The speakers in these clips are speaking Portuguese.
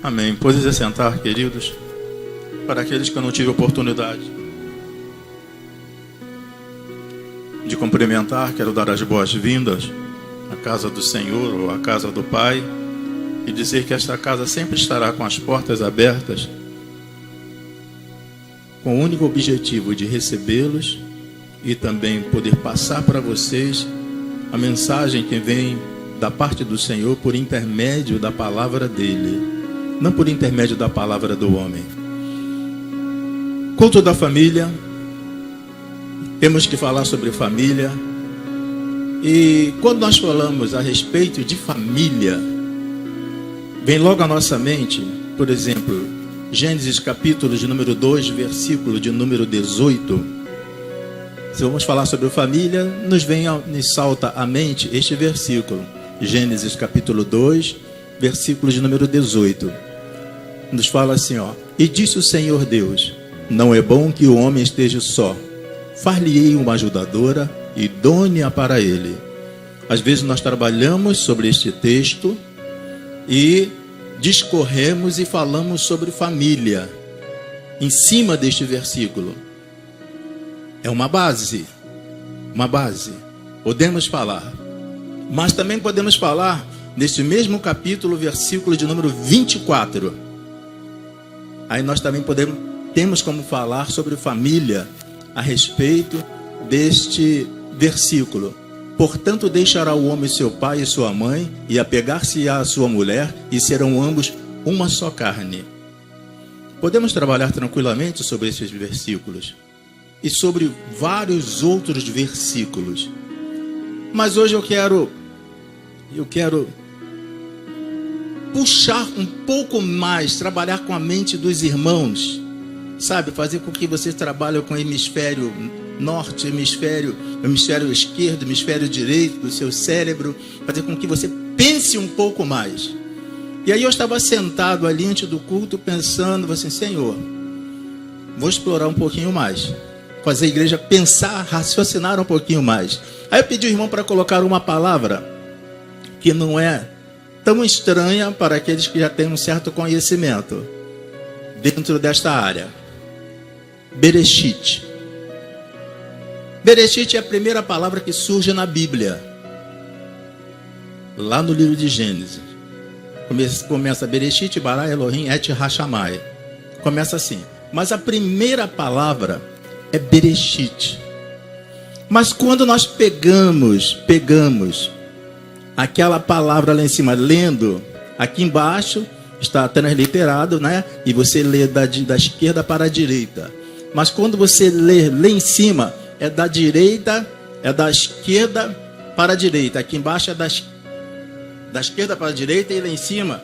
Amém. Podem se sentar, queridos. Para aqueles que eu não tive oportunidade de cumprimentar, quero dar as boas-vindas à casa do Senhor ou à casa do Pai e dizer que esta casa sempre estará com as portas abertas, com o único objetivo de recebê-los e também poder passar para vocês a mensagem que vem da parte do Senhor por intermédio da palavra dele, não por intermédio da palavra do homem. Culto da família, temos que falar sobre família. E quando nós falamos a respeito de família, vem logo à nossa mente, por exemplo, Gênesis capítulo de número 2, versículo de número 18. Se vamos falar sobre família, nos salta à mente este versículo. Gênesis capítulo 2, versículo de número 18. Nos fala assim, ó: E disse o Senhor Deus: Não é bom que o homem esteja só. Far-lhe-ei uma ajudadora, idônea para ele. Às vezes nós trabalhamos sobre este texto e discorremos e falamos sobre família em cima deste versículo. É uma base. Podemos falar. Mas também podemos falar neste mesmo capítulo, versículo de número 24. Aí nós também temos como falar sobre família a respeito deste versículo. Portanto, deixará o homem seu pai e sua mãe, e apegar-se-á à sua mulher, e serão ambos uma só carne. Podemos trabalhar tranquilamente sobre esses versículos e sobre vários outros versículos. Mas hoje eu quero puxar um pouco mais, trabalhar com a mente dos irmãos, sabe? Fazer com que vocês trabalhem com o hemisfério norte, hemisfério esquerdo, hemisfério direito do seu cérebro, fazer com que você pense um pouco mais. E aí eu estava sentado ali antes do culto pensando assim: Senhor, vou explorar um pouquinho mais, fazer a igreja pensar, raciocinar um pouquinho mais. Aí eu pedi ao irmão para colocar uma palavra que não é tão estranha para aqueles que já têm um certo conhecimento dentro desta área. Bereshit. Bereshit é a primeira palavra que surge na Bíblia, lá no livro de Gênesis. Começa Bereshit, bara Elohim, et Hashamai. Começa assim. Mas a primeira palavra é Bereshit. Mas quando nós pegamos aquela palavra lá em cima, lendo, aqui embaixo está transliterado, né? E você lê da esquerda para a direita. Mas quando você lê lá em cima, é da esquerda para a direita. Aqui embaixo é da esquerda para a direita, e lá em cima,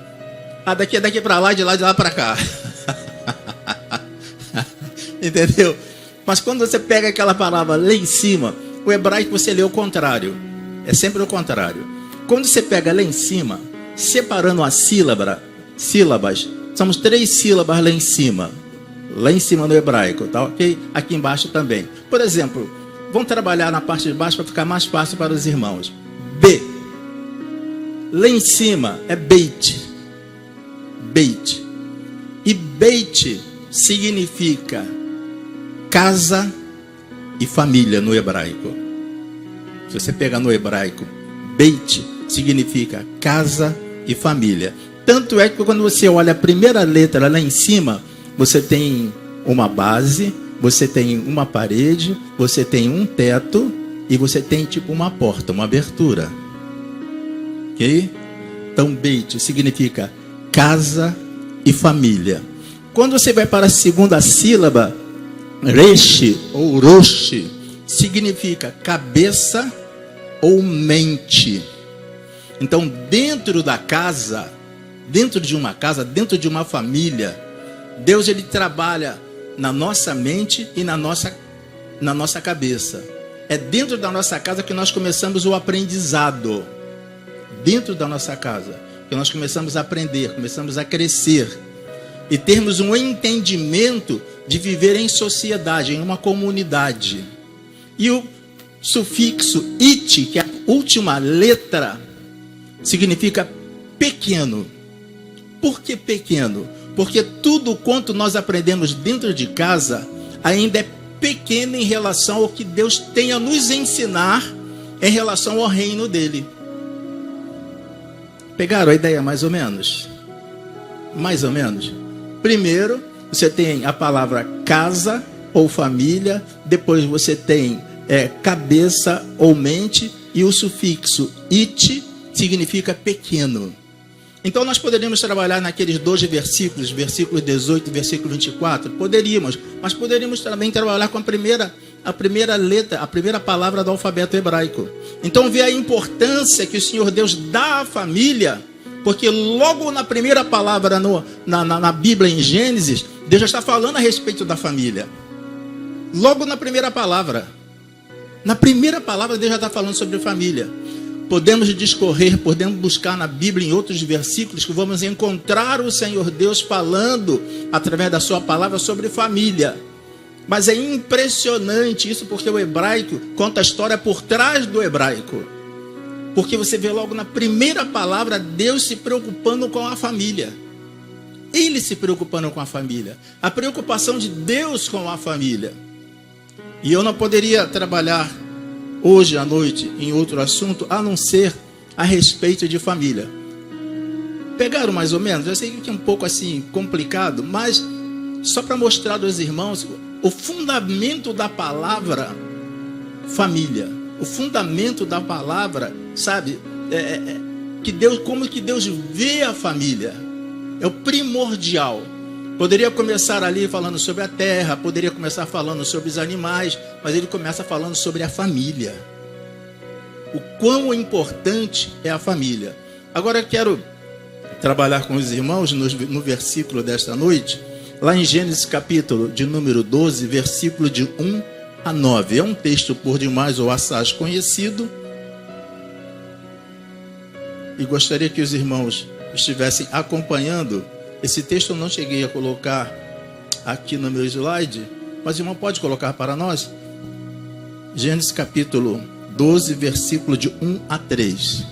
daqui para lá, de lá para cá. Entendeu? Mas quando você pega aquela palavra lá em cima, o hebraico você lê o contrário. É sempre o contrário. Quando você pega lá em cima, separando as sílabas, somos 3 sílabas lá em cima no hebraico, tá ok? Aqui embaixo também. Por exemplo, vamos trabalhar na parte de baixo para ficar mais fácil para os irmãos. B. Lá em cima é Beit. E Beit significa casa e família no hebraico. Se você pegar no hebraico, Beit significa casa e família. Tanto é que quando você olha a primeira letra lá em cima, você tem uma base, você tem uma parede, você tem um teto e você tem tipo uma porta, uma abertura. Ok? Então Beit significa casa e família. Quando você vai para a segunda sílaba, Resh ou Rosh, significa cabeça ou mente. Então, dentro da casa, dentro de uma casa, dentro de uma família, Deus ele trabalha na nossa mente e na nossa cabeça. É dentro da nossa casa que nós começamos o aprendizado. Dentro da nossa casa que nós começamos a aprender, começamos a crescer e termos um entendimento de viver em sociedade, em uma comunidade. E o sufixo it, que é a última letra, significa pequeno. Por que pequeno? Porque tudo quanto nós aprendemos dentro de casa ainda é pequeno em relação ao que Deus tem a nos ensinar em relação ao reino dele. Pegaram a ideia mais ou menos? Mais ou menos. Primeiro, você tem a palavra casa ou família, depois você tem cabeça ou mente, e o sufixo it significa pequeno. Então nós poderíamos trabalhar naqueles 12 versículos, versículo 18 e versículo 24, poderíamos, mas poderíamos também trabalhar com a primeira letra, a primeira palavra do alfabeto hebraico. Então vê a importância que o Senhor Deus dá à família, porque logo na primeira palavra na Bíblia, em Gênesis, Deus já está falando a respeito da família. Logo na primeira palavra. Na primeira palavra Deus já está falando sobre família. Podemos discorrer, podemos buscar na Bíblia em outros versículos que vamos encontrar o Senhor Deus falando através da sua palavra sobre família. Mas é impressionante isso, porque o hebraico conta a história por trás do hebraico. Porque você vê logo na primeira palavra Deus se preocupando com a família. Ele se preocupando com a família. A preocupação de Deus com a família. E eu não poderia trabalhar hoje à noite em outro assunto a não ser a respeito de família. Pegaram mais ou menos? Eu sei que é um pouco assim complicado, mas só para mostrar aos irmãos o fundamento da palavra família. O fundamento da palavra, sabe? Como que Deus vê a família. É o primordial. Poderia começar ali falando sobre a terra, poderia começar falando sobre os animais, mas ele começa falando sobre a família. O quão importante é a família. Agora eu quero trabalhar com os irmãos no versículo desta noite, lá em Gênesis capítulo de número 12, versículo de 1 a 9. É um texto por demais ou assaz conhecido. E gostaria que os irmãos estivessem acompanhando. Esse texto eu não cheguei a colocar aqui no meu slide, mas o irmão pode colocar para nós? Gênesis capítulo 12, versículo de 1 a 3.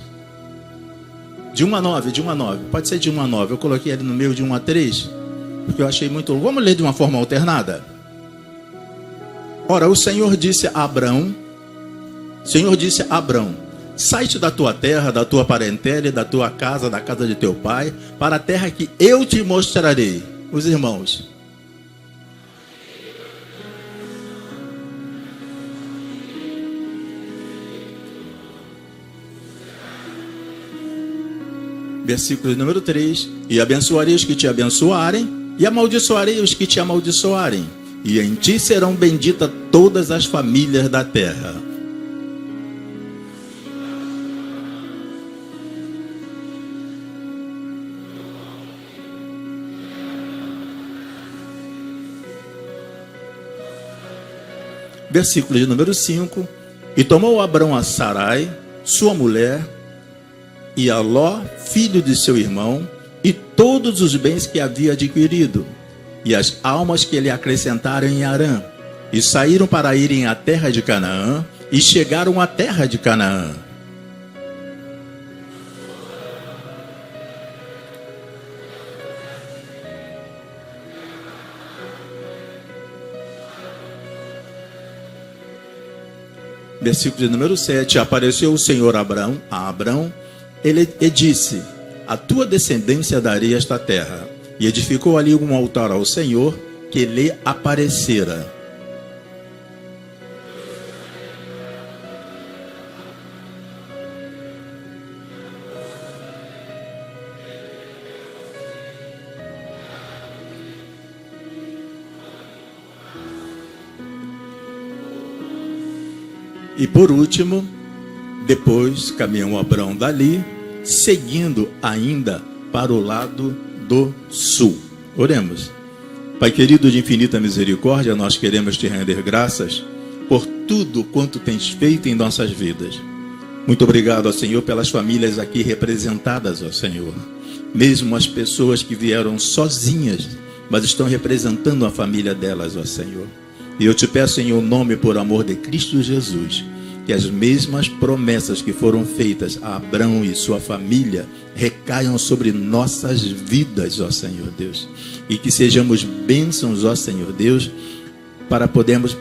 De 1 a 9, de 1 a 9. Pode ser de 1 a 9. Eu coloquei ali no meio de 1 a 3, porque eu achei muito longo. Vamos ler de uma forma alternada? Ora, o Senhor disse a Abrão, sai-te da tua terra, da tua parentela e da tua casa, da casa de teu pai, para a terra que eu te mostrarei. Os irmãos. Versículo número 3. E abençoarei os que te abençoarem, e amaldiçoarei os que te amaldiçoarem, e em ti serão benditas todas as famílias da terra. Versículo de número 5. E tomou Abrão a Sarai, sua mulher, e a Ló, filho de seu irmão, e todos os bens que havia adquirido, e as almas que lhe acrescentaram em Harã, e saíram para irem à terra de Canaã, e chegaram à terra de Canaã. Versículo de número 7. Apareceu o Senhor a Abrão, ele disse: a tua descendência darei esta terra. E edificou ali um altar ao Senhor que lhe aparecera. E por último, depois caminhou Abrão dali, seguindo ainda para o lado do sul. Oremos. Pai querido, de infinita misericórdia, nós queremos te render graças por tudo quanto tens feito em nossas vidas. Muito obrigado, ó Senhor, pelas famílias aqui representadas, ó Senhor. Mesmo as pessoas que vieram sozinhas, mas estão representando a família delas, ó Senhor. E eu te peço em o nome, por amor de Cristo Jesus, que as mesmas promessas que foram feitas a Abraão e sua família recaiam sobre nossas vidas, ó Senhor Deus. E que sejamos bênçãos, ó Senhor Deus, para podermos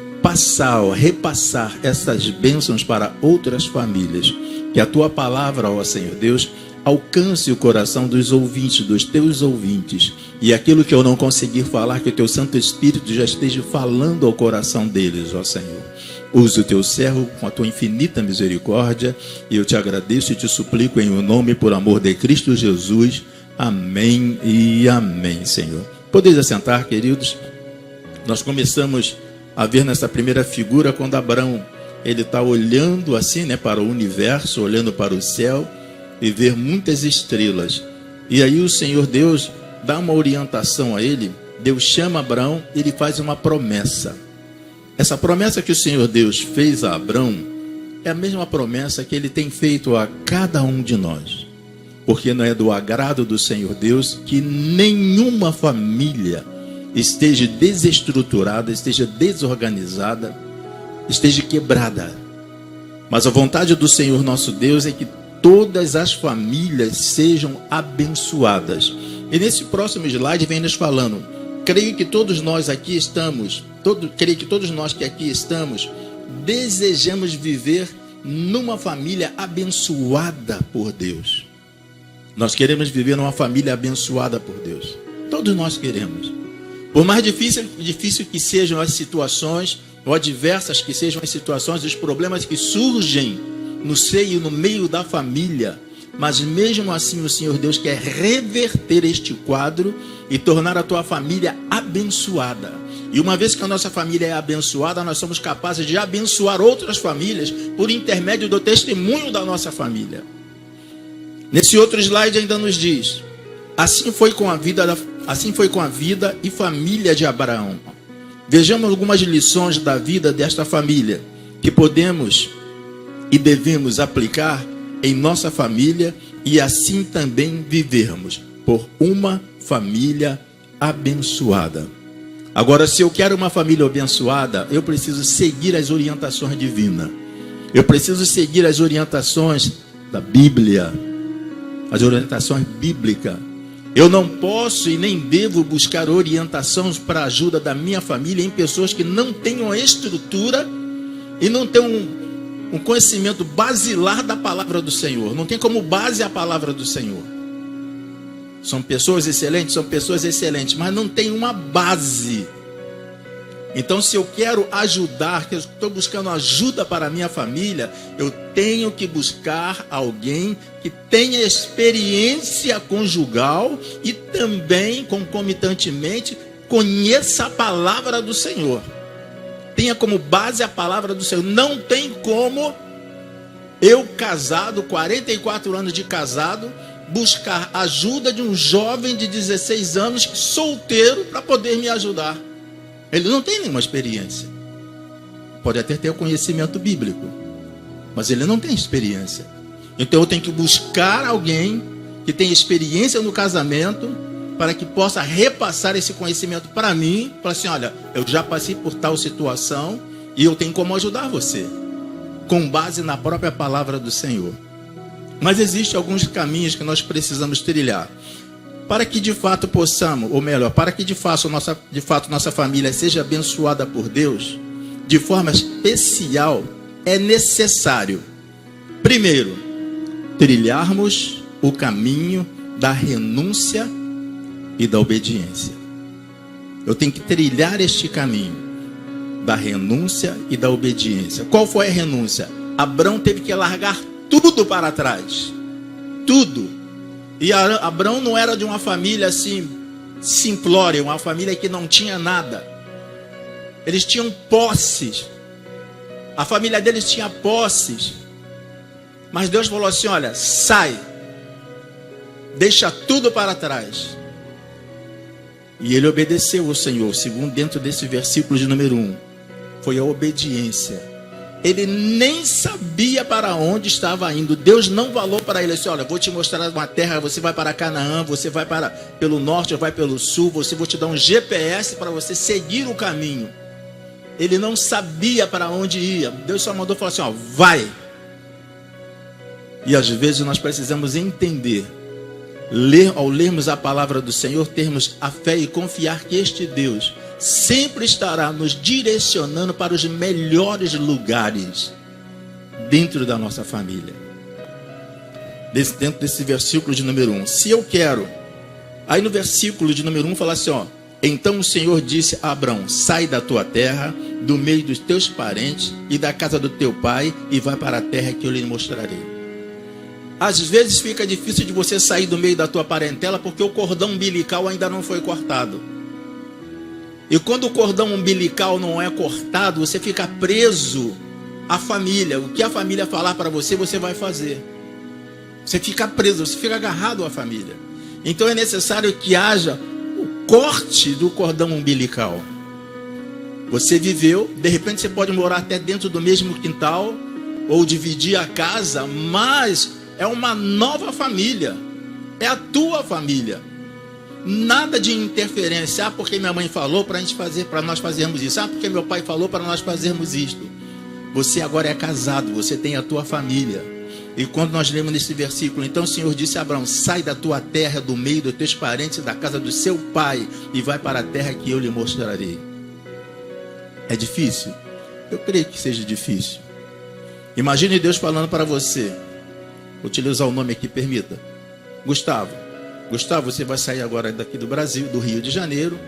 repassar essas bênçãos para outras famílias. Que a tua palavra, ó Senhor Deus, alcance o coração dos ouvintes, dos teus ouvintes. E aquilo que eu não conseguir falar, que o teu Santo Espírito já esteja falando ao coração deles, ó Senhor. Usa o teu servo com a tua infinita misericórdia. E eu te agradeço e te suplico em o nome, por amor de Cristo Jesus. Amém e amém, Senhor. Podeis assentar, queridos. Nós começamos a ver nessa primeira figura quando Abraão ele está olhando assim, né, para o universo, olhando para o céu e ver muitas estrelas. E aí o Senhor Deus dá uma orientação a ele. Deus chama Abraão e ele faz uma promessa. Essa promessa que o Senhor Deus fez a Abraão é a mesma promessa que ele tem feito a cada um de nós. Porque não é do agrado do Senhor Deus que nenhuma família esteja desestruturada, esteja desorganizada, esteja quebrada. Mas a vontade do Senhor nosso Deus é que todas as famílias sejam abençoadas. E nesse próximo slide vem nos falando, creio que todos nós aqui estamos, desejamos viver numa família abençoada por Deus. Nós queremos viver numa família abençoada por Deus. Todos nós queremos. Por mais difícil que sejam as situações, ou adversas que sejam as situações, os problemas que surgem no seio, no meio da família, mas mesmo assim o Senhor Deus quer reverter este quadro e tornar a tua família abençoada. E uma vez que a nossa família é abençoada, nós somos capazes de abençoar outras famílias por intermédio do testemunho da nossa família. Nesse outro slide ainda nos diz, assim foi com a vida e família de Abraão. Vejamos algumas lições da vida desta família que podemos e devemos aplicar em nossa família e assim também vivermos por uma família abençoada. Agora, se eu quero uma família abençoada, eu preciso seguir as orientações divinas. Eu preciso seguir as orientações da Bíblia, as orientações bíblicas. Eu não posso e nem devo buscar orientações para a ajuda da minha família em pessoas que não tenham a estrutura e não tenham um conhecimento basilar da palavra do Senhor. Não tem como base a palavra do Senhor. São pessoas excelentes, mas não tem uma base. Então, se eu quero ajudar, que eu estou buscando ajuda para a minha família, eu tenho que buscar alguém que tenha experiência conjugal e também, concomitantemente, conheça a palavra do Senhor. Tenha como base a palavra do Senhor. Não tem como eu, casado, 44 anos de casado, buscar ajuda de um jovem de 16 anos, solteiro, para poder me ajudar. Ele não tem nenhuma experiência. Pode até ter o conhecimento bíblico, mas ele não tem experiência. Então eu tenho que buscar alguém que tenha experiência no casamento para que possa repassar esse conhecimento para mim. Para assim, olha, eu já passei por tal situação e eu tenho como ajudar você, com base na própria palavra do Senhor. Mas existem alguns caminhos que nós precisamos trilhar para que de fato possamos, ou melhor, para que de fato nossa família seja abençoada por Deus, de forma especial, é necessário, primeiro, trilharmos o caminho da renúncia e da obediência. Eu tenho que trilhar este caminho da renúncia e da obediência. Qual foi a renúncia? Abraão teve que largar tudo para trás. Tudo. E Abraão não era de uma família assim, simplória, uma família que não tinha nada. Eles tinham posses. A família deles tinha posses. Mas Deus falou assim, olha, sai. Deixa tudo para trás. E ele obedeceu ao Senhor, segundo dentro desse versículo de número 1. Foi a obediência. Ele nem sabia para onde estava indo. Deus não falou para ele assim, olha, vou te mostrar uma terra, você vai para Canaã, você vai pelo norte, vai pelo sul, vou te dar um GPS para você seguir o caminho. ele não sabia para onde ia. Deus só mandou falar assim, ó, vai. E às vezes nós precisamos entender, ao lermos a palavra do Senhor, termos a fé e confiar que este Deus sempre estará nos direcionando para os melhores lugares dentro da nossa família. Dentro desse versículo de número 1. Se eu quero, aí no versículo de número 1 fala assim, ó, então o Senhor disse a Abrão, sai da tua terra, do meio dos teus parentes e da casa do teu pai e vai para a terra que eu lhe mostrarei. Às vezes fica difícil de você sair do meio da tua parentela porque o cordão umbilical ainda não foi cortado. E quando o cordão umbilical não é cortado, você fica preso à família. O que a família falar para você, você vai fazer. Você fica preso, você fica agarrado à família. Então é necessário que haja o corte do cordão umbilical. Você viveu, de repente você pode morar até dentro do mesmo quintal, ou dividir a casa, mas é uma nova família. É a tua família. Nada de interferência. Porque minha mãe falou para nós fazermos isso. Porque meu pai falou para nós fazermos isto. Você agora é casado, você tem a tua família. E quando nós lemos nesse versículo, então o Senhor disse a Abraão, sai da tua terra, do meio dos teus parentes, da casa do seu pai, e vai para a terra que eu lhe mostrarei. É difícil? Eu creio que seja difícil. Imagine Deus falando para você, vou utilizar o nome aqui, permita. Gustavo, você vai sair agora daqui do Brasil, do Rio de Janeiro,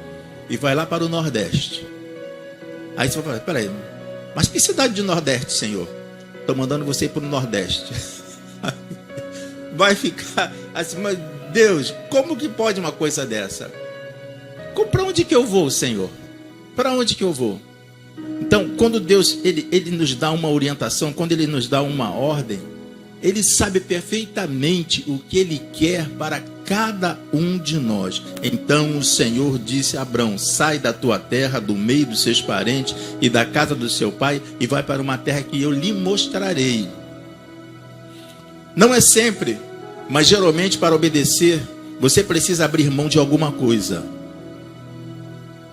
e vai lá para o Nordeste. Aí você vai falar, peraí, mas que cidade de Nordeste, Senhor? Estou mandando você ir para o Nordeste. Vai ficar assim, mas Deus, como que pode uma coisa dessa? Para onde que eu vou, Senhor? Para onde que eu vou? Então, quando Deus ele nos dá uma orientação, quando Ele nos dá uma ordem, Ele sabe perfeitamente o que Ele quer para cada um de nós. Então o Senhor disse a Abrão, sai da tua terra, do meio dos seus parentes e da casa do seu pai, e vai para uma terra que eu lhe mostrarei. Não é sempre, mas geralmente para obedecer, você precisa abrir mão de alguma coisa.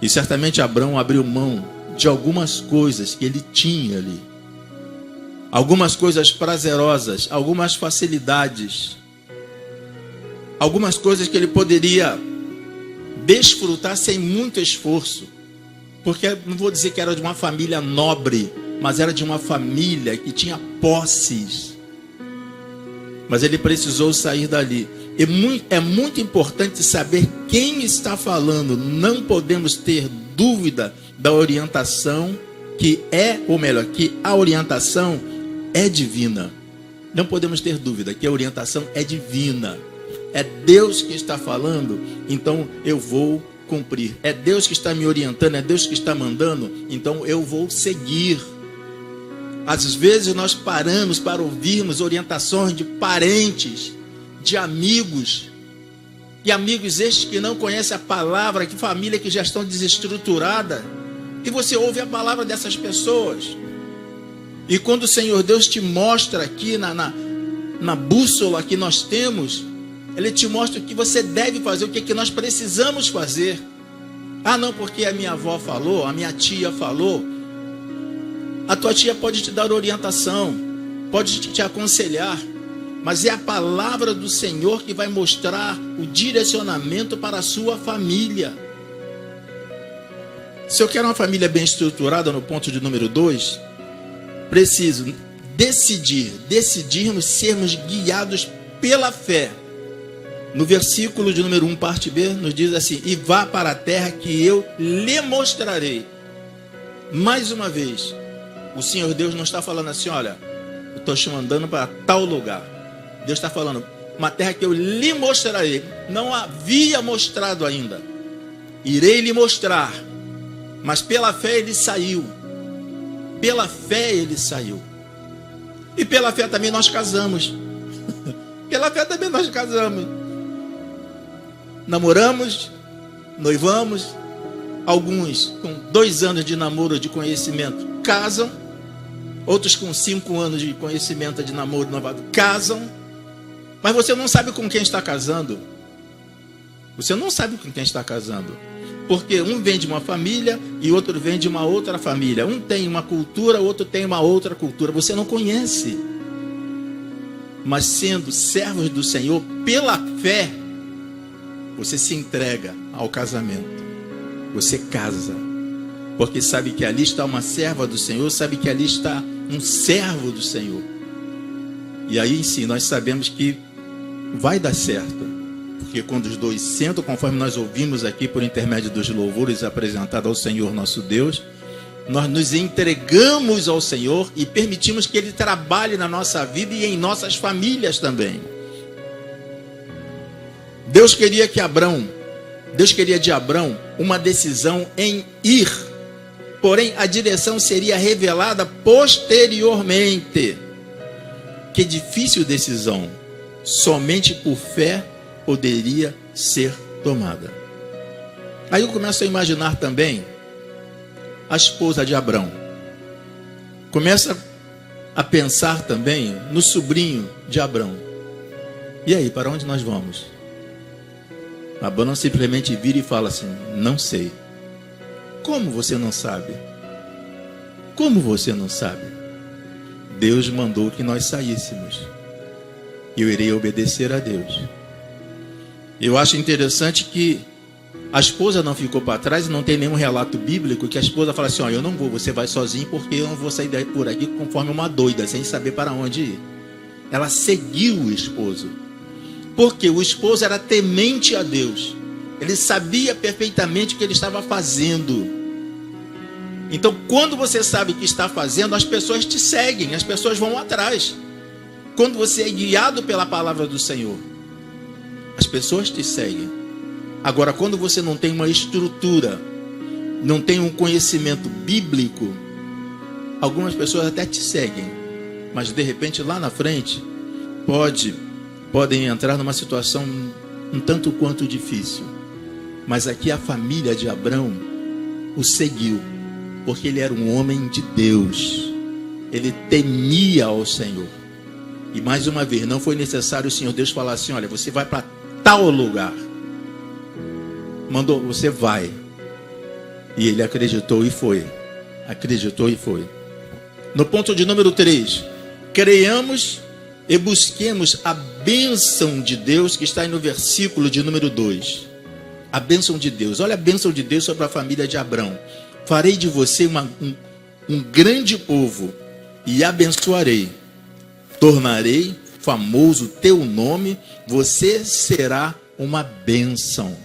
E certamente Abrão abriu mão de algumas coisas que ele tinha ali. Algumas coisas prazerosas, algumas facilidades, algumas coisas que ele poderia desfrutar sem muito esforço. Porque não vou dizer que era de uma família nobre, mas era de uma família que tinha posses. Mas ele precisou sair dali. É muito importante saber quem está falando. Não podemos ter dúvida da orientação que a orientação é divina. Não podemos ter dúvida que a orientação é divina. É Deus que está falando, então eu vou cumprir. É Deus que está me orientando, é Deus que está mandando, então eu vou seguir. Às vezes nós paramos para ouvirmos orientações de parentes, de amigos, e amigos estes que não conhecem a palavra, que família que já estão desestruturada, e você ouve a palavra dessas pessoas. E quando o Senhor Deus te mostra aqui na bússola que nós temos, Ele te mostra o que você deve fazer, o que nós precisamos fazer. Ah, não, porque a minha avó falou, a minha tia falou. A tua tia pode te dar orientação, pode te aconselhar, mas é a palavra do Senhor que vai mostrar o direcionamento para a sua família. Se eu quero uma família bem estruturada, no ponto de número 2, preciso decidirmos sermos guiados pela fé. No versículo de número 1, parte B, nos diz assim, e vá para a terra que eu lhe mostrarei. Mais uma vez, o Senhor Deus não está falando assim, olha, eu estou te mandando para tal lugar. Deus está falando, uma terra que eu lhe mostrarei. Não havia mostrado ainda. Irei lhe mostrar. Mas pela fé ele saiu. Pela fé ele saiu. E pela fé também nós casamos. Pela fé também nós casamos. Namoramos, noivamos. Alguns com 2 anos de namoro, de conhecimento, casam. Outros com 5 anos de conhecimento, de namoro, noivado, casam. Mas você não sabe com quem está casando. Você não sabe com quem está casando. Porque um vem de uma família e outro vem de uma outra família. Um tem uma cultura, outro tem uma outra cultura. Você não conhece. Mas sendo servos do Senhor, pela fé, você se entrega ao casamento. Você casa. Porque sabe que ali está uma serva do Senhor, sabe que ali está um servo do Senhor. E aí sim, nós sabemos que vai dar certo. Porque quando os dois sentam, conforme nós ouvimos aqui por intermédio dos louvores apresentados ao Senhor nosso Deus, nós nos entregamos ao Senhor e permitimos que Ele trabalhe na nossa vida e em nossas famílias também. Deus queria de Abrão uma decisão em ir, porém a direção seria revelada posteriormente. Que difícil decisão, somente por fé poderia ser tomada. Aí eu começo a imaginar também a esposa de Abrão. Começa a pensar também no sobrinho de Abrão. E aí, para onde nós vamos? Abrão simplesmente vira e fala assim: não sei. Como você não sabe? Como você não sabe? Deus mandou que nós saíssemos. Eu irei obedecer a Deus. Eu acho interessante que a esposa não ficou para trás e não tem nenhum relato bíblico que a esposa fala assim: ó, eu não vou, você vai sozinho porque eu não vou sair daí por aqui conforme uma doida, sem saber para onde ir. Ela seguiu o esposo. Porque o esposo era temente a Deus. Ele sabia perfeitamente o que ele estava fazendo. Então, quando você sabe o que está fazendo, as pessoas te seguem, as pessoas vão atrás. Quando você é guiado pela palavra do Senhor, as pessoas te seguem. Agora, quando você não tem uma estrutura, não tem um conhecimento bíblico, algumas pessoas até te seguem, mas de repente lá na frente podem entrar numa situação um tanto quanto difícil. Mas aqui a família de Abrão o seguiu, porque ele era um homem de Deus, ele temia ao Senhor. E mais uma vez, não foi necessário o Senhor Deus falar assim: olha, você vai para tal lugar. Mandou, você vai. E ele acreditou e foi. Acreditou e foi. No ponto de número 3, creiamos e busquemos a bênção de Deus, que está aí no versículo de número 2. A bênção de Deus. Olha a bênção de Deus sobre a família de Abrão. Farei de você um grande povo e abençoarei. Tornarei famoso o teu nome, você será uma bênção.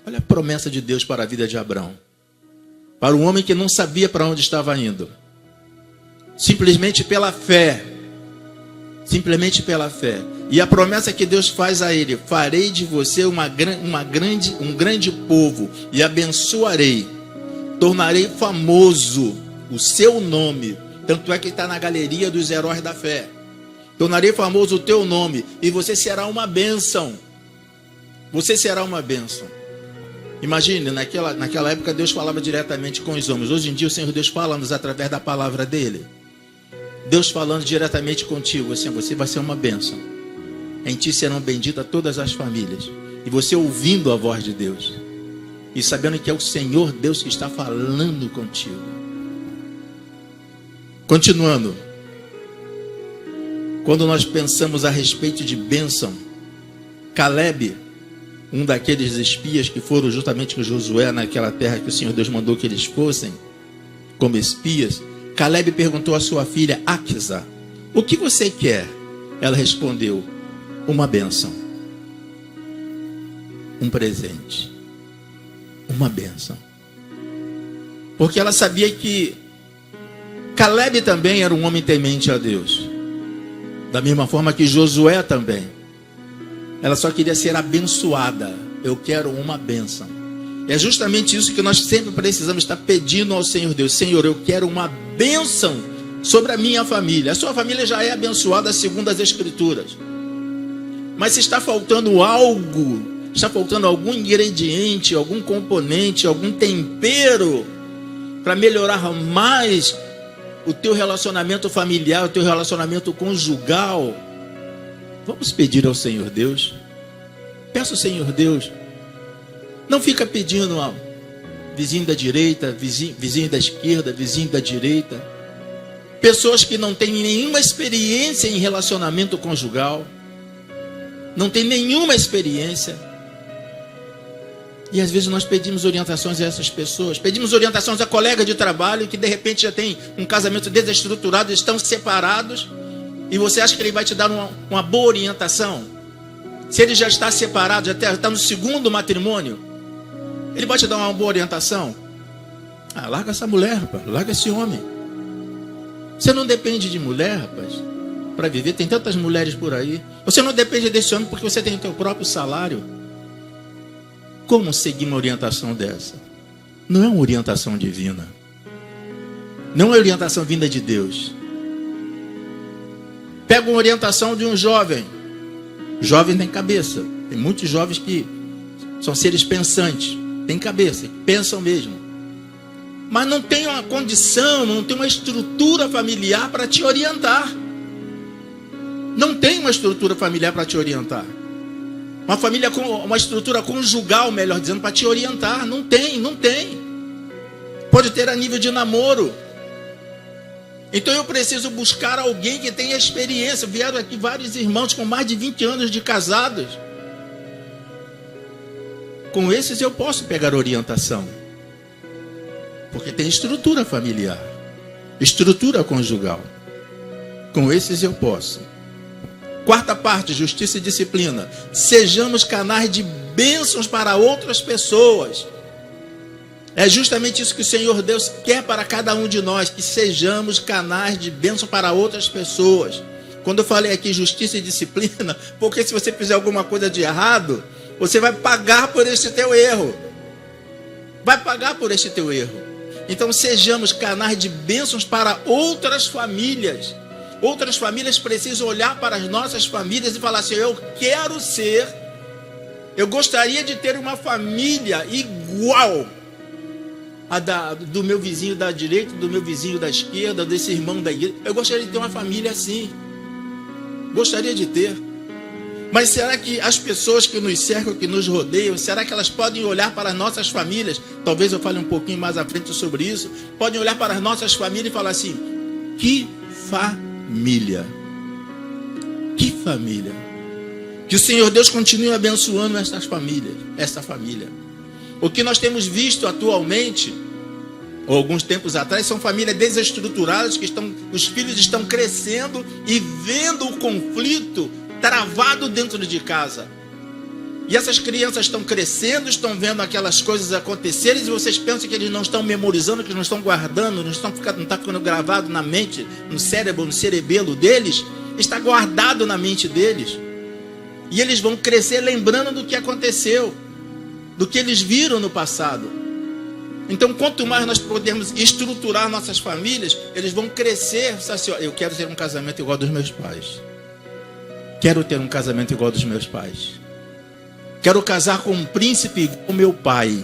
Olha a promessa de Deus para a vida de Abrão. Para um homem que não sabia para onde estava indo. Simplesmente pela fé. Simplesmente pela fé. E a promessa que Deus faz a ele: farei de você um grande povo e abençoarei. Tornarei famoso o seu nome. Tanto é que está na galeria dos heróis da fé. Tornarei famoso o teu nome e você será uma bênção. Você será uma bênção. Imagine, naquela época Deus falava diretamente com os homens. Hoje em dia o Senhor Deus fala-nos através da palavra dele. Deus falando diretamente contigo, assim: você vai ser uma bênção. Em ti serão benditas todas as famílias. E você ouvindo a voz de Deus. E sabendo que é o Senhor Deus que está falando contigo. Continuando. Quando nós pensamos a respeito de bênção, Caleb, um daqueles espias que foram justamente com Josué naquela terra que o Senhor Deus mandou que eles fossem, como espias, Caleb perguntou à sua filha Aquisa: o que você quer? Ela respondeu: uma bênção, um presente, uma bênção. Porque ela sabia que Caleb também era um homem temente a Deus, da mesma forma que Josué também. Ela só queria ser abençoada. Eu quero uma bênção. É justamente isso que nós sempre precisamos estar pedindo ao Senhor Deus: Senhor, eu quero uma bênção sobre a minha família. A sua família já é abençoada segundo as Escrituras. Mas se está faltando algo, está faltando algum ingrediente, algum componente, algum tempero para melhorar mais o teu relacionamento familiar, o teu relacionamento conjugal, vamos pedir ao Senhor Deus. Peça ao Senhor Deus. Não fica pedindo ao vizinho da direita, vizinho da esquerda, vizinho da direita. Pessoas que não têm nenhuma experiência em relacionamento conjugal. Não tem nenhuma experiência. E às vezes nós pedimos orientações a essas pessoas. Pedimos orientações a colega de trabalho que de repente já tem um casamento desestruturado, estão separados. E você acha que ele vai te dar uma boa orientação? Se ele já está separado, já está no segundo matrimônio, ele vai te dar uma boa orientação? Ah, larga essa mulher, rapaz, larga esse homem. Você não depende de mulher, rapaz, para viver. Tem tantas mulheres por aí. Você não depende desse homem porque você tem o seu próprio salário. Como seguir uma orientação dessa? Não é uma orientação divina. Não é orientação vinda de Deus. Pega uma orientação de um jovem. Jovem tem cabeça. Tem muitos jovens que são seres pensantes. Tem cabeça, pensam mesmo. Mas não tem uma condição, não tem uma estrutura familiar para te orientar. Não tem uma estrutura familiar para te orientar. Uma família com uma estrutura conjugal, melhor dizendo, para te orientar. Não tem. Pode ter a nível de namoro. Então eu preciso buscar alguém que tenha experiência. Vieram aqui vários irmãos com mais de 20 anos de casados. Com esses eu posso pegar orientação. Porque tem estrutura familiar. Estrutura conjugal. Com esses eu posso. Quarta parte, justiça e disciplina. Sejamos canais de bênçãos para outras pessoas. É justamente isso que o Senhor Deus quer para cada um de nós, que sejamos canais de bênção para outras pessoas. Quando eu falei aqui justiça e disciplina, porque se você fizer alguma coisa de errado, você vai pagar por este teu erro. Vai pagar por este teu erro. Então sejamos canais de bênçãos para outras famílias. Outras famílias precisam olhar para as nossas famílias e falar assim: eu gostaria de ter uma família igual do meu vizinho da direita, do meu vizinho da esquerda, desse irmão da igreja. Eu gostaria de ter uma família assim. Gostaria de ter. Mas será que as pessoas que nos cercam, que nos rodeiam, será que elas podem olhar para as nossas famílias? Talvez eu fale um pouquinho mais à frente sobre isso. Podem olhar para as nossas famílias e falar assim: que família. Que família. Que o Senhor Deus continue abençoando essas famílias, essa família. O que nós temos visto atualmente, ou alguns tempos atrás, são famílias desestruturadas que os filhos estão crescendo e vendo o conflito travado dentro de casa. E essas crianças estão crescendo, estão vendo aquelas coisas acontecerem, e vocês pensam que eles não estão memorizando, que não estão guardando, não está ficando gravado na mente, no cérebro, no cerebelo deles. Está guardado na mente deles. E eles vão crescer lembrando do que aconteceu, do que eles viram no passado. Então, quanto mais nós podemos estruturar nossas famílias, eles vão crescer. Assim, eu quero ter um casamento igual dos meus pais. Quero ter um casamento igual dos meus pais. Quero casar com um príncipe igual ao meu pai.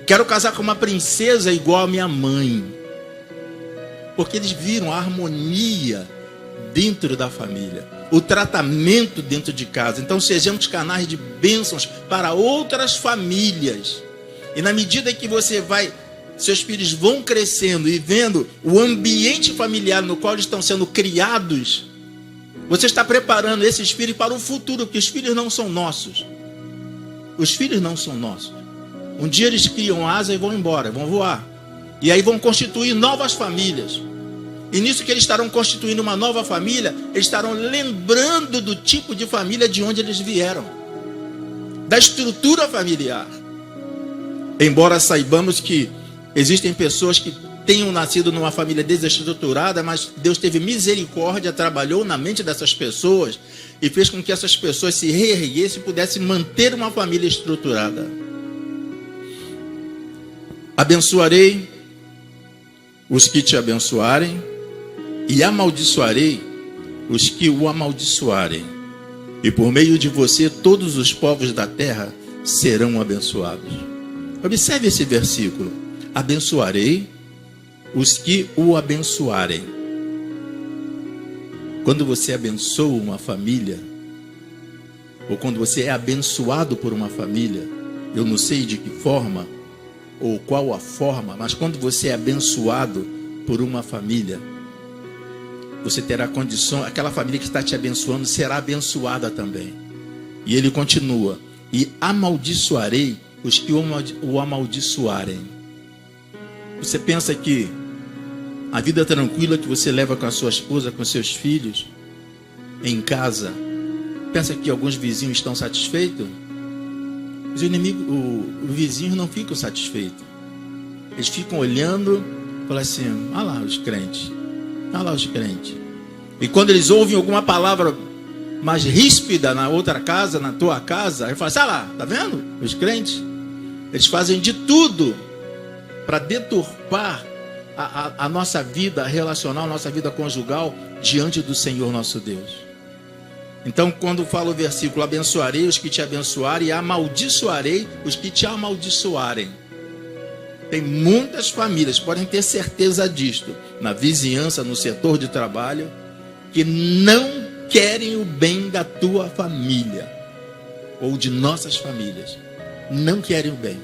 Quero casar com uma princesa igual a minha mãe. Porque eles viram a harmonia dentro da família, o tratamento dentro de casa. Então sejamos canais de bênçãos para outras famílias. E na medida que seus filhos vão crescendo e vendo o ambiente familiar no qual eles estão sendo criados, você está preparando esses filhos para o futuro, porque os filhos não são nossos. Os filhos não são nossos. Um dia eles criam asa e vão embora, vão voar. E aí vão constituir novas famílias. E nisso que eles estarão constituindo uma nova família, eles estarão lembrando do tipo de família de onde eles vieram. Da estrutura familiar. Embora saibamos que existem pessoas que tenham nascido numa família desestruturada, mas Deus teve misericórdia, trabalhou na mente dessas pessoas e fez com que essas pessoas se reerguessem e pudessem manter uma família estruturada. Abençoarei os que te abençoarem e amaldiçoarei os que o amaldiçoarem. E por meio de você todos os povos da terra serão abençoados. Observe esse versículo. Abençoarei os que o abençoarem. Quando você abençoa uma família, ou quando você é abençoado por uma família, eu não sei de que forma ou qual a forma, mas quando você é abençoado por uma família, você terá condição, aquela família que está te abençoando será abençoada também. E ele continua: e amaldiçoarei os que o amaldiçoarem. Você pensa que a vida tranquila que você leva com a sua esposa, com seus filhos, em casa, pensa que alguns vizinhos estão satisfeitos? Os inimigos, os vizinhos não ficam satisfeitos. Eles ficam olhando, falam assim: olha lá os crentes, olha lá os crentes. E quando eles ouvem alguma palavra mais ríspida na outra casa, na tua casa, ele fala assim: olha lá, tá vendo? Os crentes, eles fazem de tudo para deturpar a nossa vida relacional, nossa vida conjugal diante do Senhor nosso Deus. Então, quando fala o versículo: abençoarei os que te abençoarem e amaldiçoarei os que te amaldiçoarem. Tem muitas famílias, podem ter certeza disto, na vizinhança, no setor de trabalho, que não querem o bem da tua família, ou de nossas famílias. Não querem o bem.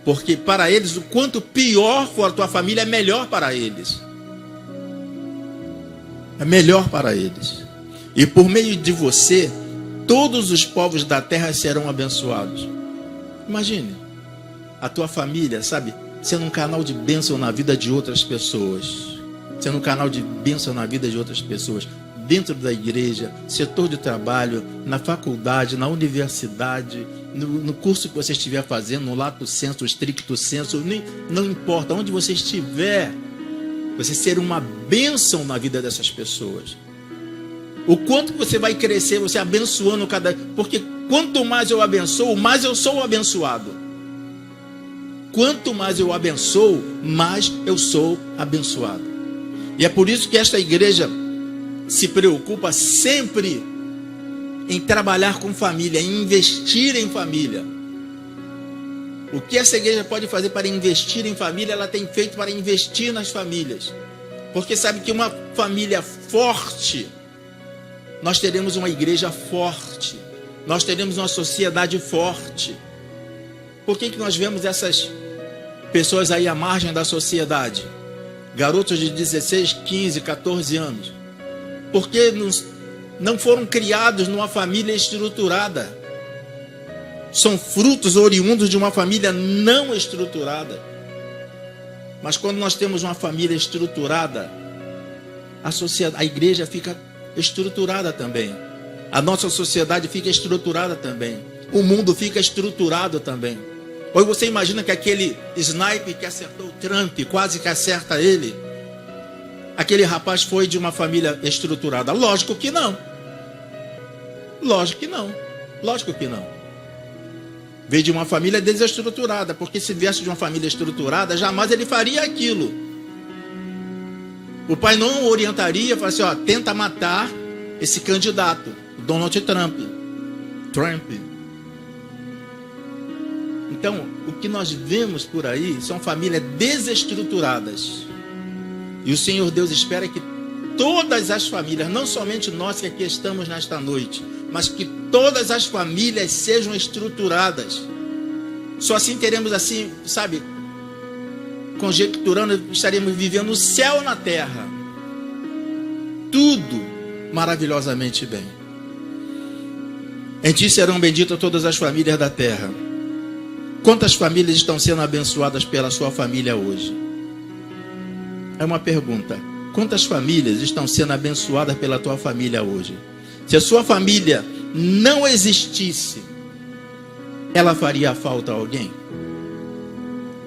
Porque para eles, o quanto pior for a tua família, é melhor para eles. É melhor para eles. E por meio de você, todos os povos da terra serão abençoados. Imagine, a tua família, sabe, sendo um canal de bênção na vida de outras pessoas. Sendo um canal de bênção na vida de outras pessoas. Dentro da igreja, setor de trabalho, na faculdade, na universidade, no curso que você estiver fazendo, no lato sensu, stricto sensu, não importa, onde você estiver, você ser uma bênção na vida dessas pessoas. O quanto você vai crescer, você abençoando cada... Porque quanto mais eu abençoo, mais eu sou abençoado. Quanto mais eu abençoo, mais eu sou abençoado. E é por isso que esta igreja se preocupa sempre em trabalhar com família, em investir em família. O que essa igreja pode fazer para investir em família, ela tem feito para investir nas famílias. Porque sabe que uma família forte, nós teremos uma igreja forte, nós teremos uma sociedade forte. Por que nós vemos essas pessoas aí à margem da sociedade? Garotos de 16, 15, 14 anos. Porque não foram criados numa família estruturada. São frutos oriundos de uma família não estruturada. Mas quando nós temos uma família estruturada, a igreja fica estruturada também. A nossa sociedade fica estruturada também. O mundo fica estruturado também. Ou você imagina que aquele sniper que acertou o Trump, quase que acerta ele, aquele rapaz foi de uma família estruturada? Lógico que não. Lógico que não. Lógico que não. Veio de uma família desestruturada, porque se viesse de uma família estruturada, jamais ele faria aquilo. O pai não orientaria, falaria assim: ó, tenta matar esse candidato, Donald Trump. Então, o que nós vemos por aí são famílias desestruturadas. E o Senhor Deus espera que todas as famílias, não somente nós que aqui estamos nesta noite, mas que todas as famílias sejam estruturadas. Só assim teremos assim, sabe, conjecturando, estaremos vivendo o céu na terra. Tudo maravilhosamente bem. Em ti serão benditas todas as famílias da terra. Quantas famílias estão sendo abençoadas pela sua família hoje? É uma pergunta. Quantas famílias estão sendo abençoadas pela tua família hoje? Se a sua família não existisse, ela faria falta a alguém?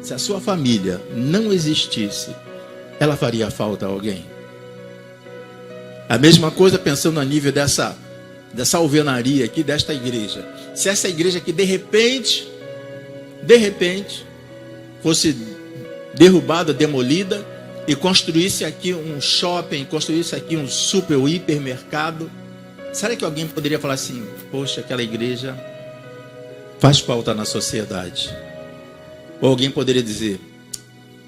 Se a sua família não existisse, ela faria falta a alguém? A mesma coisa pensando a nível dessa alvenaria aqui, desta igreja. Se essa igreja aqui de repente, fosse derrubada, demolida, e construísse aqui um shopping, construísse aqui um super ou hipermercado, será que alguém poderia falar assim: poxa, aquela igreja faz falta na sociedade? Ou alguém poderia dizer: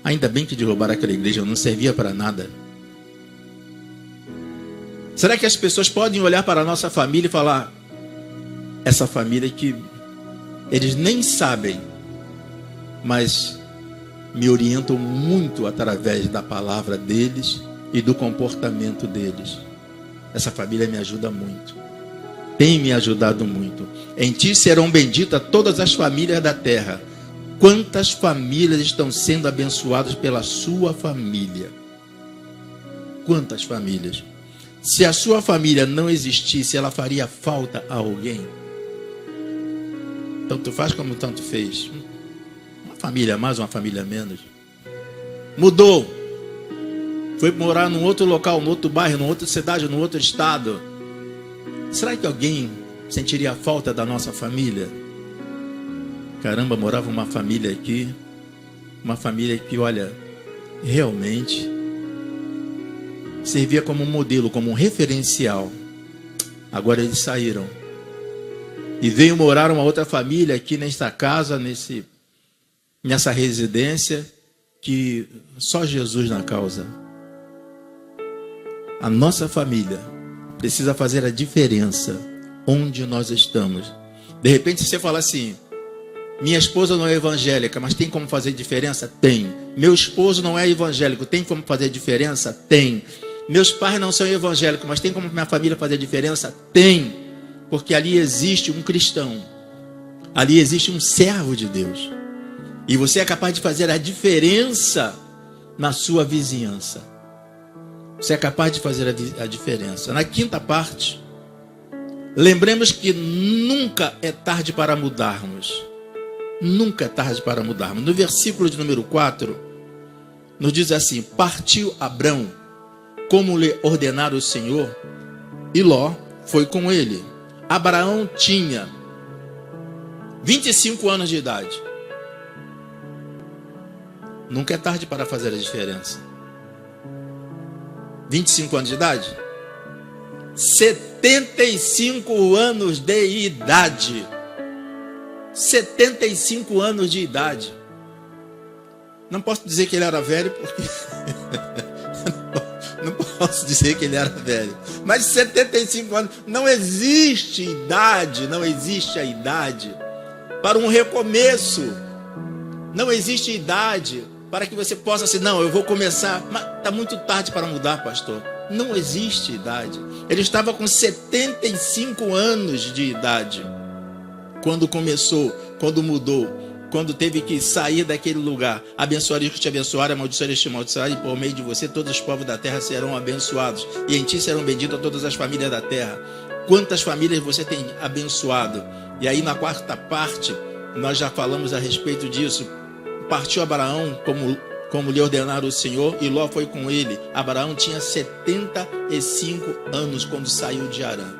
ainda bem que derrubaram aquela igreja, não servia para nada? Será que as pessoas podem olhar para a nossa família e falar: essa família que Eles nem sabem, mas me orientam muito através da palavra deles e do comportamento deles. Essa família me ajuda muito. Tem me ajudado muito. Em ti serão benditas todas as famílias da terra. Quantas famílias estão sendo abençoadas pela sua família? Quantas famílias? Se a sua família não existisse, ela faria falta a alguém? Tanto faz como tanto fez. Uma família a mais, uma família a menos. Mudou. Foi morar num outro local, num outro bairro, numa outra cidade, num outro estado. Será que alguém sentiria falta da nossa família? Caramba, morava uma família aqui. Uma família que, olha, realmente servia como um modelo, como um referencial. Agora eles saíram. E veio morar uma outra família aqui nesta casa, nessa residência, que só Jesus na causa. A nossa família precisa fazer a diferença onde nós estamos. De repente você fala assim: minha esposa não é evangélica, mas tem como fazer diferença? Tem. Meu esposo não é evangélico, tem como fazer diferença? Tem. Meus pais não são evangélicos, mas tem como minha família fazer diferença? Tem. Porque ali existe um cristão. Ali existe um servo de Deus. E você é capaz de fazer a diferença na sua vizinhança. Você é capaz de fazer a diferença. Na quinta parte, lembremos que nunca é tarde para mudarmos. Nunca é tarde para mudarmos. No versículo de número 4, nos diz assim: partiu Abrão, como lhe ordenara o Senhor, e Ló foi com ele. Abraão tinha 25 anos de idade. Nunca é tarde para fazer a diferença. 25 anos de idade? 75 anos de idade. 75 anos de idade. Não posso dizer que ele era velho, porque não posso dizer que ele era velho. Mas 75 anos, não existe idade, não existe a idade para um recomeço. Não existe idade para que você possa assim, não, eu vou começar, mas está muito tarde para mudar, pastor. Não existe idade. Ele estava com 75 anos de idade quando começou, quando mudou, quando teve que sair daquele lugar. Abençoaria que te abençoarem, amaldiçoaria que te amaldiçoarem, e por meio de você todos os povos da terra serão abençoados, e em ti serão benditas todas as famílias da terra. Quantas famílias você tem abençoado? E aí na quarta parte, nós já falamos a respeito disso. Partiu Abraão, como lhe ordenara o Senhor, e Ló foi com ele. Abraão tinha 75 anos quando saiu de Harã.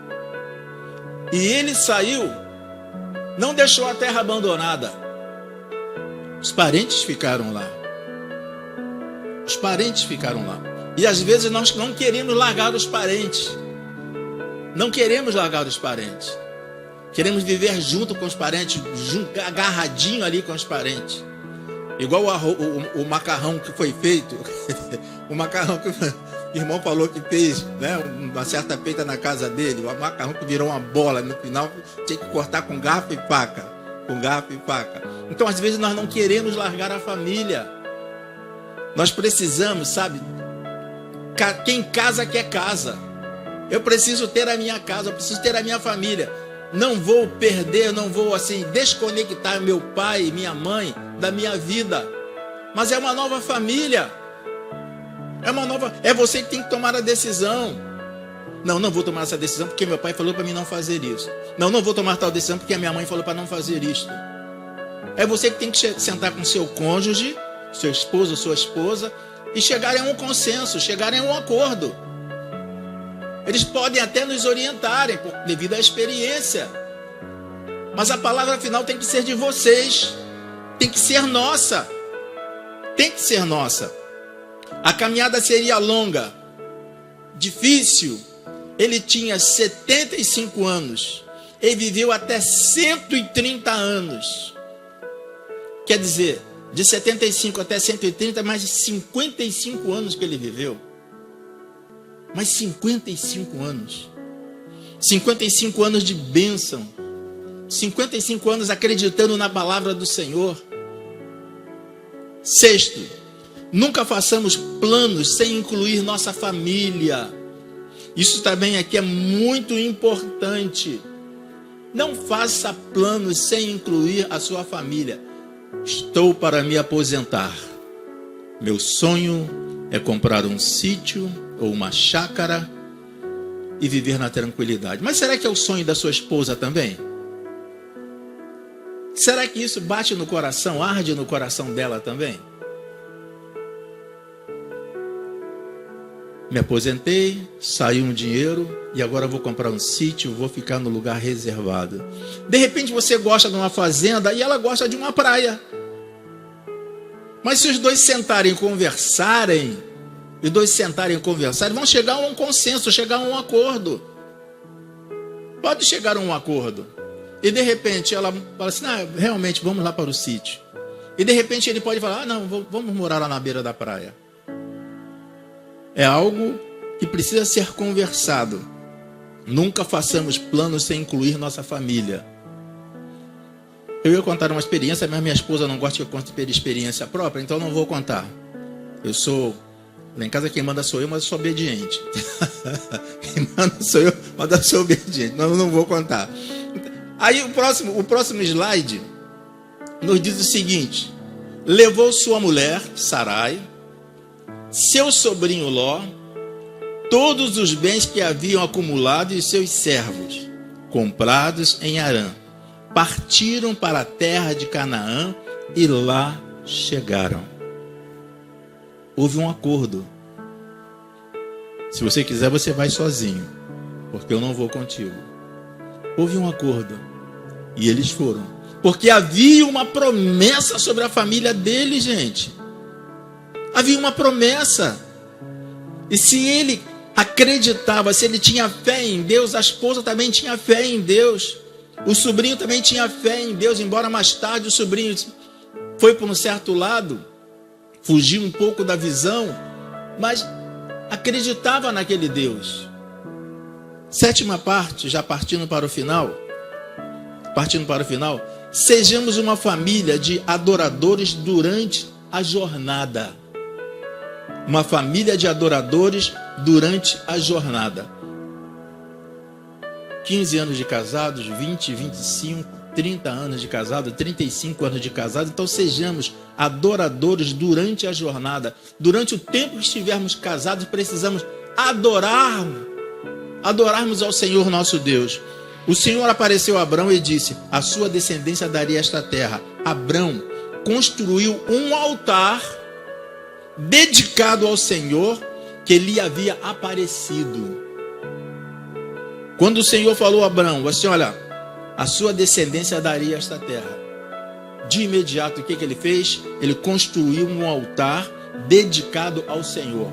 E ele saiu, não deixou a terra abandonada. Os parentes ficaram lá. Os parentes ficaram lá. E às vezes nós não queremos largar os parentes. Não queremos largar os parentes. Queremos viver junto com os parentes, agarradinho ali com os parentes. Igual o macarrão que foi feito. O macarrão que o irmão falou que fez, né, uma certa feita na casa dele. O macarrão que virou uma bola. No final tinha que cortar com garfo e faca. Com garfo e faca. Então às vezes nós não queremos largar a família. Nós precisamos, sabe? Quem casa quer casa. Eu preciso ter a minha casa, eu preciso ter a minha família. Não vou perder, não vou assim desconectar meu pai e minha mãe da minha vida. Mas é uma nova família. É você que tem que tomar a decisão. Não vou tomar essa decisão porque meu pai falou para mim não fazer isso. Não vou tomar tal decisão porque a minha mãe falou para não fazer isto. É você que tem que sentar com seu cônjuge, seu esposo, sua esposa, e chegarem a um consenso, chegarem a um acordo. Eles podem até nos orientarem devido à experiência. Mas a palavra final tem que ser de vocês. Tem que ser nossa. Tem que ser nossa. A caminhada seria longa, difícil. Ele tinha 75 anos. Ele viveu até 130 anos. Quer dizer, de 75 até 130, mais de 55 anos que ele viveu. Mais 55 anos. 55 anos de bênção. 55 anos acreditando na palavra do Senhor. Sexto, nunca façamos planos sem incluir nossa família. Isso também aqui é muito importante. Não faça planos sem incluir a sua família. Estou para me aposentar. Meu sonho é comprar um sítio ou uma chácara e viver na tranquilidade. Mas será que é o sonho da sua esposa também? Será que isso bate no coração, arde no coração dela também? Me aposentei, saiu um dinheiro e agora vou comprar um sítio, vou ficar no lugar reservado. De repente você gosta de uma fazenda e ela gosta de uma praia. Mas se os dois sentarem e conversarem, vão chegar a um consenso, chegar a um acordo. Pode chegar a um acordo. E de repente ela fala assim, realmente vamos lá para o sítio. E de repente ele pode falar, não, vamos morar lá na beira da praia. É algo que precisa ser conversado. Nunca façamos planos sem incluir nossa família. Eu ia contar uma experiência, mas minha esposa não gosta que eu conte experiência própria, então não vou contar. Lá em casa quem manda sou eu, mas eu sou obediente. Quem manda sou eu, mas eu sou obediente. Não vou contar. Aí o próximo slide nos diz o seguinte: levou sua mulher, Sarai, seu sobrinho Ló, todos os bens que haviam acumulado e seus servos, comprados em Harã, partiram para a terra de Canaã e lá chegaram. Houve um acordo. Se você quiser, você vai sozinho, porque eu não vou contigo. Houve um acordo e eles foram, porque havia uma promessa sobre a família dele, gente. Havia uma promessa. E se ele acreditava, se ele tinha fé em Deus, a esposa também tinha fé em Deus. O sobrinho também tinha fé em Deus, embora mais tarde o sobrinho foi para um certo lado, fugiu um pouco da visão, mas acreditava naquele Deus. Sétima parte, já partindo para o final, sejamos uma família de adoradores durante a jornada. Uma família de adoradores durante a jornada. 15 anos de casados, 20, 25, 30 anos de casado, 35 anos de casado. Então sejamos adoradores durante a jornada. Durante o tempo que estivermos casados, precisamos adorarmos ao Senhor nosso Deus. O Senhor apareceu a Abrão e disse: a sua descendência daria esta terra. Abrão construiu um altar dedicado ao Senhor que lhe havia aparecido. Quando o Senhor falou a Abrão assim: olha, a sua descendência daria esta terra, de imediato o que ele fez? Ele construiu um altar dedicado ao Senhor.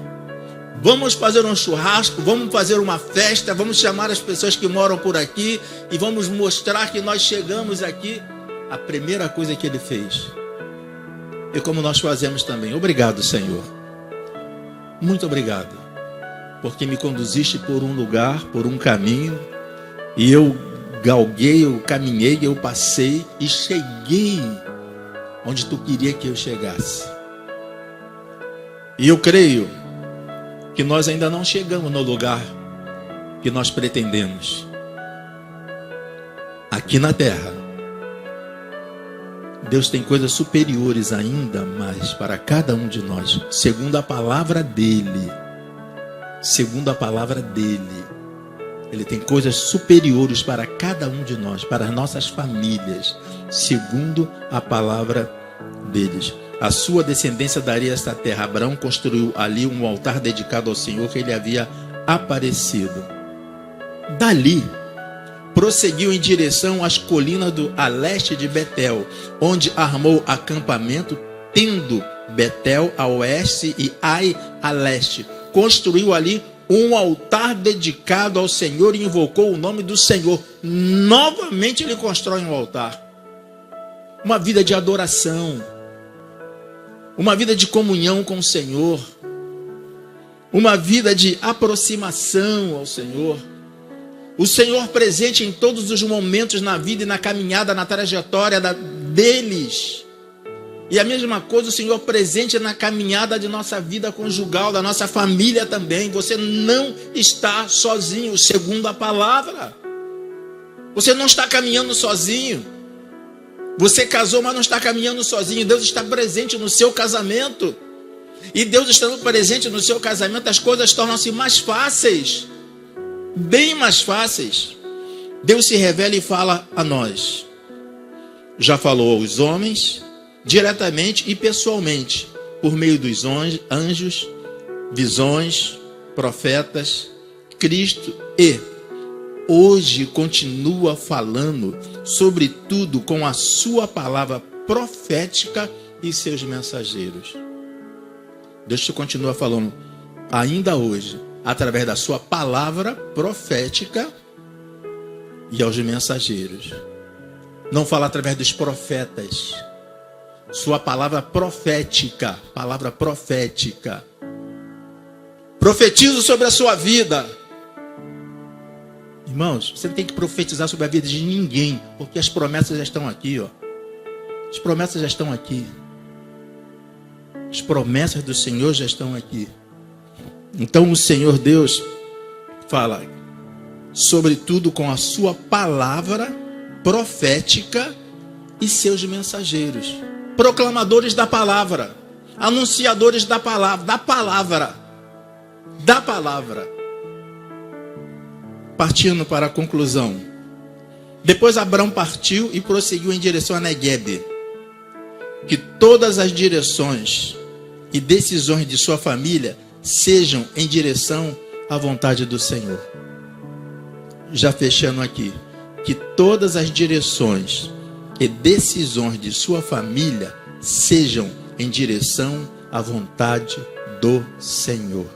Vamos fazer um churrasco, vamos fazer uma festa, vamos chamar as pessoas que moram por aqui e vamos mostrar que nós chegamos aqui. A primeira coisa que ele fez, e como nós fazemos também: obrigado, Senhor, muito obrigado, porque me conduziste por um lugar, por um caminho, e eu galguei, eu caminhei, eu passei e cheguei onde tu queria que eu chegasse. E eu creio que nós ainda não chegamos no lugar que nós pretendemos aqui na terra. Deus tem coisas superiores ainda mais para cada um de nós, segundo a palavra dele. Ele tem coisas superiores para cada um de nós, para as nossas famílias, segundo a palavra deles. A sua descendência daria esta terra. Abraão construiu ali um altar dedicado ao Senhor que ele havia aparecido. Dali, prosseguiu em direção às colinas a leste de Betel, onde armou acampamento, tendo Betel a oeste e Ai a leste. Construiu ali um altar dedicado ao Senhor e invocou o nome do Senhor. Novamente ele constrói um altar. Uma vida de adoração, uma vida de comunhão com o Senhor, uma vida de aproximação ao Senhor. O Senhor presente em todos os momentos na vida e na caminhada, na trajetória deles. E a mesma coisa, o Senhor presente na caminhada de nossa vida conjugal, da nossa família também. Você não está sozinho, segundo a palavra. Você não está caminhando sozinho. Você casou, mas não está caminhando sozinho. Deus está presente no seu casamento. E Deus estando presente no seu casamento, as coisas tornam-se mais fáceis. Bem mais fáceis. Deus se revela e fala a nós. Já falou aos homens, diretamente e pessoalmente, por meio dos anjos, visões, profetas, Cristo, e hoje continua falando, sobretudo com a sua palavra profética e seus mensageiros. Deus continua falando ainda hoje, através da sua palavra profética e aos mensageiros. Não fala através dos profetas. Sua palavra profética. Palavra profética. Profetizo sobre a sua vida. Irmãos, você não tem que profetizar sobre a vida de ninguém, porque as promessas já estão aqui, ó. As promessas já estão aqui. As promessas do Senhor já estão aqui. Então o Senhor Deus fala, sobretudo com a sua palavra profética e seus mensageiros, proclamadores da palavra, anunciadores da palavra. Partindo para a conclusão. Depois Abraão partiu e prosseguiu em direção a Neguebe. Que todas as direções e decisões de sua família sejam em direção à vontade do Senhor. Já fechando aqui. Que todas as direções e decisões de sua família sejam em direção à vontade do Senhor.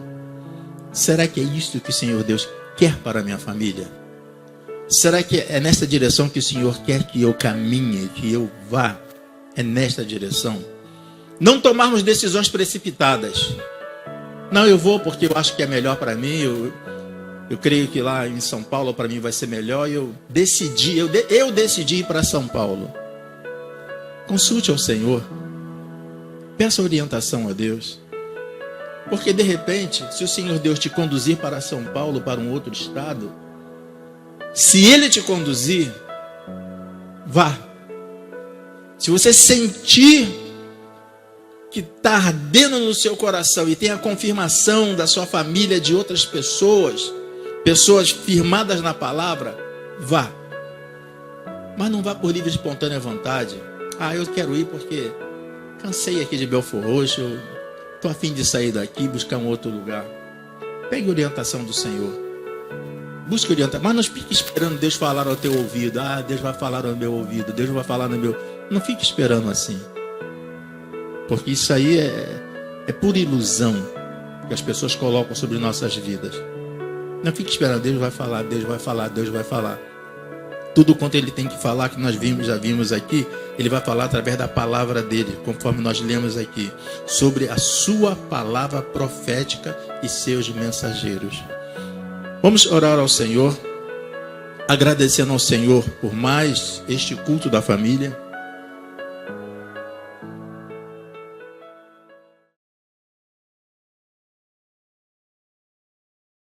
Será que é isso que o Senhor Deus quer para a minha família? Será que é nessa direção que o Senhor quer que eu caminhe, que eu vá? É nesta direção? Não tomarmos decisões precipitadas. Não, eu vou porque eu acho que é melhor para mim. Eu creio que lá em São Paulo para mim vai ser melhor. Eu decidi ir para São Paulo. Consulte ao Senhor. Peça orientação a Deus. Porque de repente, se o Senhor Deus te conduzir para São Paulo, para um outro estado, se Ele te conduzir, vá. Se você sentir que está ardendo no seu coração e tem a confirmação da sua família, de outras pessoas firmadas na palavra, vá. Mas não vá por livre e espontânea vontade. Eu quero ir porque cansei aqui de Belford Roxo, eu estou a fim de sair daqui, buscar um outro lugar. Pegue orientação do Senhor. Busque orientação, mas não fique esperando Deus falar ao teu ouvido. Deus vai falar ao meu ouvido, Deus vai falar no meu... Não fique esperando assim. Porque isso aí é pura ilusão que as pessoas colocam sobre nossas vidas. Não fique esperando, Deus vai falar, Deus vai falar, Deus vai falar. Tudo quanto Ele tem que falar, que nós já vimos aqui, Ele vai falar através da palavra dEle, conforme nós lemos aqui, sobre a sua palavra profética e seus mensageiros. Vamos orar ao Senhor, agradecendo ao Senhor por mais este culto da família.